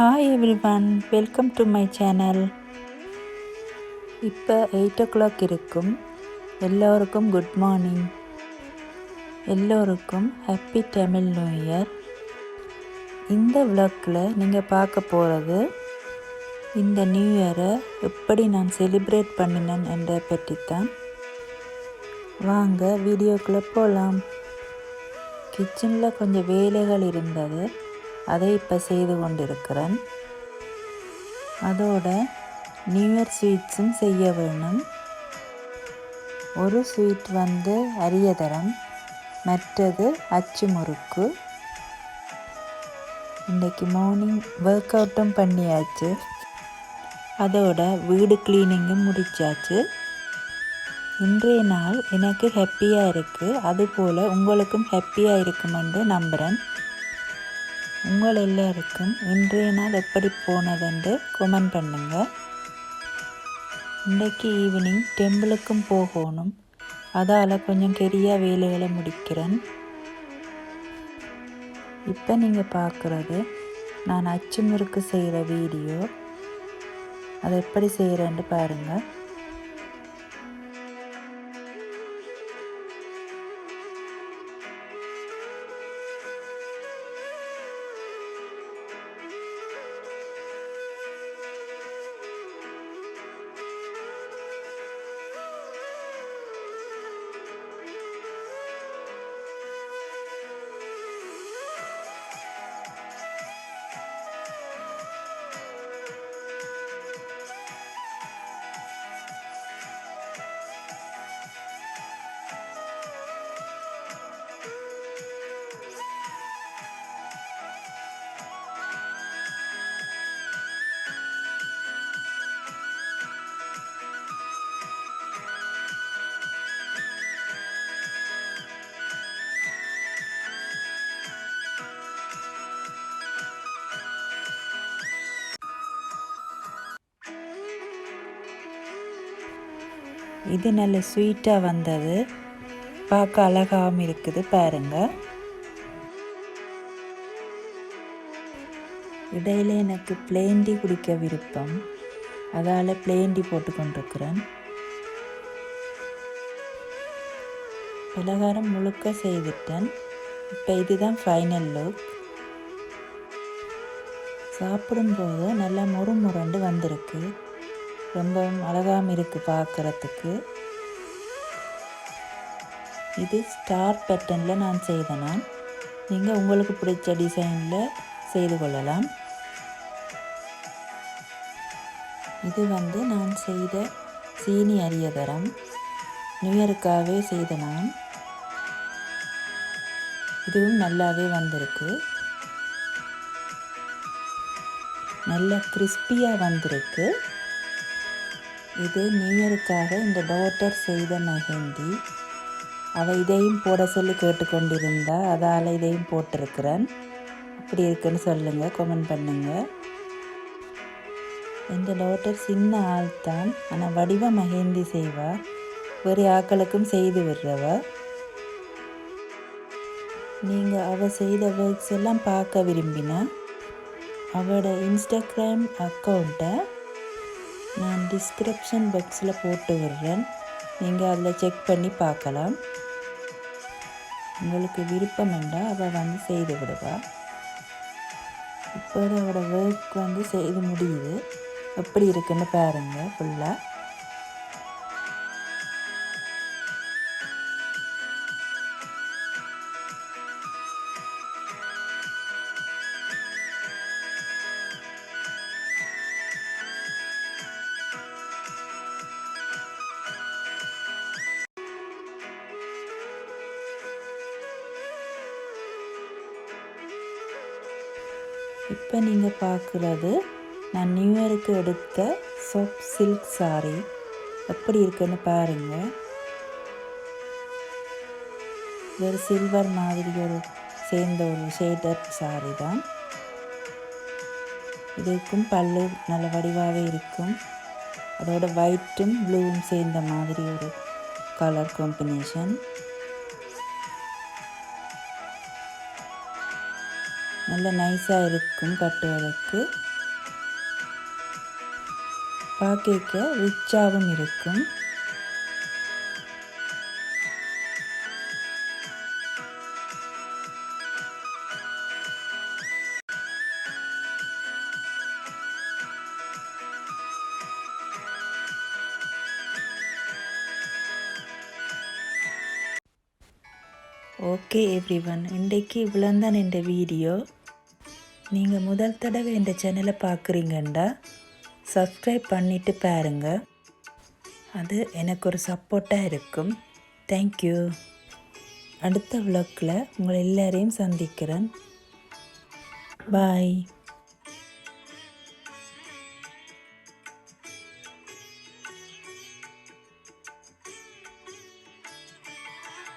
Hi everyone, welcome to my channel. இப்போ 8 o'clock இருக்கும். எல்லோருக்கும் குட் மார்னிங். எல்லோருக்கும் ஹாப்பி தமிழ் நியூ இயர். இந்த vlogல நீங்கள் பார்க்க போகிறது இந்த நியூ இயரை எப்படி நான் செலிப்ரேட் பண்ணினேன் என்ற பற்றித்தான். வாங்க வீடியோக்குள்ளே போகலாம். கிச்சனில் கொஞ்சம் வேலைகள் இருந்தது, அதை இப்போ செய்து கொண்டிருக்கிறேன். அதோட நியூ இயர் ஸ்வீட்ஸும் செய்ய வேணும். ஒரு ஸ்வீட் அரியதரம், மற்றது அச்சு முறுக்கு. இன்றைக்கி மார்னிங் ஒர்க் அவுட்டும் பண்ணியாச்சு, அதோட வீடு கிளீனிங்கும் முடித்தாச்சு. இன்றைய நாள் எனக்கு ஹாப்பியாக இருக்குது, அதுபோல் உங்களுக்கும் ஹாப்பியாக இருக்குமென்று நம்புகிறேன். உங்கள் எல்லாருக்கும் இன்றைய நாள் எப்படி போனதுன்னு கமெண்ட் பண்ணுங்கள். இன்றைக்கு ஈவினிங் டெம்பிளுக்கும் போகணும், அதால் கொஞ்சம் பெரிய வேலைகளை முடிக்கிறேன். இப்போ நீங்கள் பார்க்குறது நான் அச்சு முறுக்கு செய்கிற வீடியோ. அதை எப்படி செய்கிறேன்னு பாருங்கள். இது நல்ல ஸ்வீட்டாக வந்தது, பார்க்க அழகாகவும் இருக்குது பாருங்கள். இடையில எனக்கு பிளேன் டீ குடிக்க விருப்பம், அதால் பிளேன் டீ போட்டு கொண்டிருக்கிறேன். பலகாரம் முழுக்க செய்துட்டேன். இப்போ இதுதான் ஃபைனல் லுக். சாப்பிடும்போது நல்லா முறுமுறண்டு வந்திருக்கு, ரொம்பவும் அழகாகவும் இருக்குது பார்க்குறதுக்கு. இது ஸ்டார் பேட்டர்னில் நான் செய்தேனா, நீங்கள் உங்களுக்கு பிடிச்ச டிசைனில் செய்து கொள்ளலாம். இது நான் செய்த சீனி அரியதரம், நியூ இயருக்காகவே செய்த நான். இதுவும் நல்லாவே வந்திருக்கு, நல்ல கிறிஸ்பியாக வந்திருக்கு. இது நியூ இயருக்காக இந்த டாட்டர் செய்த மெஹந்தி. அவள் இதையும் போட சொல்லி கேட்டுக்கொண்டிருந்தா, அதால் இதையும் போட்டிருக்கிறேன். அப்படி இருக்குன்னு சொல்லுங்கள், கமெண்ட் பண்ணுங்கள். இந்த டாட்டர் சின்ன ஆள் தான், ஆனால் வடிவ மெஹந்தி செய்வா, வேறு ஆக்களுக்கும் செய்து விடுறவ. நீங்கள் அவள் செய்த ஒர்க்ஸ் எல்லாம் பார்க்க விரும்பினா அவளோட இன்ஸ்டாகிராம் அக்கௌண்ட்டை நான் டிஸ்கிரிப்ஷன் பாக்ஸில் போட்டு விடுறேன், நீங்கள் அதில் செக் பண்ணி பார்க்கலாம். உங்களுக்கு விருப்பம் என்றால் அவள் செய்து விடுவா. இப்போ அவளோட ஒர்க் செய்து முடியுது, எப்படி இருக்குன்னு பாருங்கள் ஃபுல்லாக. இப்போ நீங்கள் பார்க்குறது நான் நியூ இயருக்கு எடுத்த சாஃப்ட் சில்க் சாரீ, எப்படி இருக்குன்னு பாருங்கள். ஒரு சில்வர் மாதிரி சேர்ந்த ஒரு ஷேடட் சாரீ தான். இதுக்கும் பல்லு நல்ல வடிவாகவே இருக்கும், அதோட ஒயிட்டும் ப்ளூவும் சேர்ந்த மாதிரி ஒரு கலர் காம்பினேஷன். நல்ல நைஸாக இருக்கும் கட்டுவதற்கு. பார்க்க ரிச்சாகவும் இருக்கும். ஓகே எவ்ரிவன், இன்றைக்கு இவ்வளோந்தான் இந்த வீடியோ. நீங்கள் முதல் தடவை இந்த சேனலை பார்க்குறீங்கண்டா சப்ஸ்கிரைப் பண்ணிவிட்டு பாருங்கள். அது எனக்கு ஒரு சப்போர்ட்டாக இருக்கும். தேங்க்யூ. அடுத்த vlogல உங்களை எல்லாரையும் சந்திக்கிறேன். பாய்.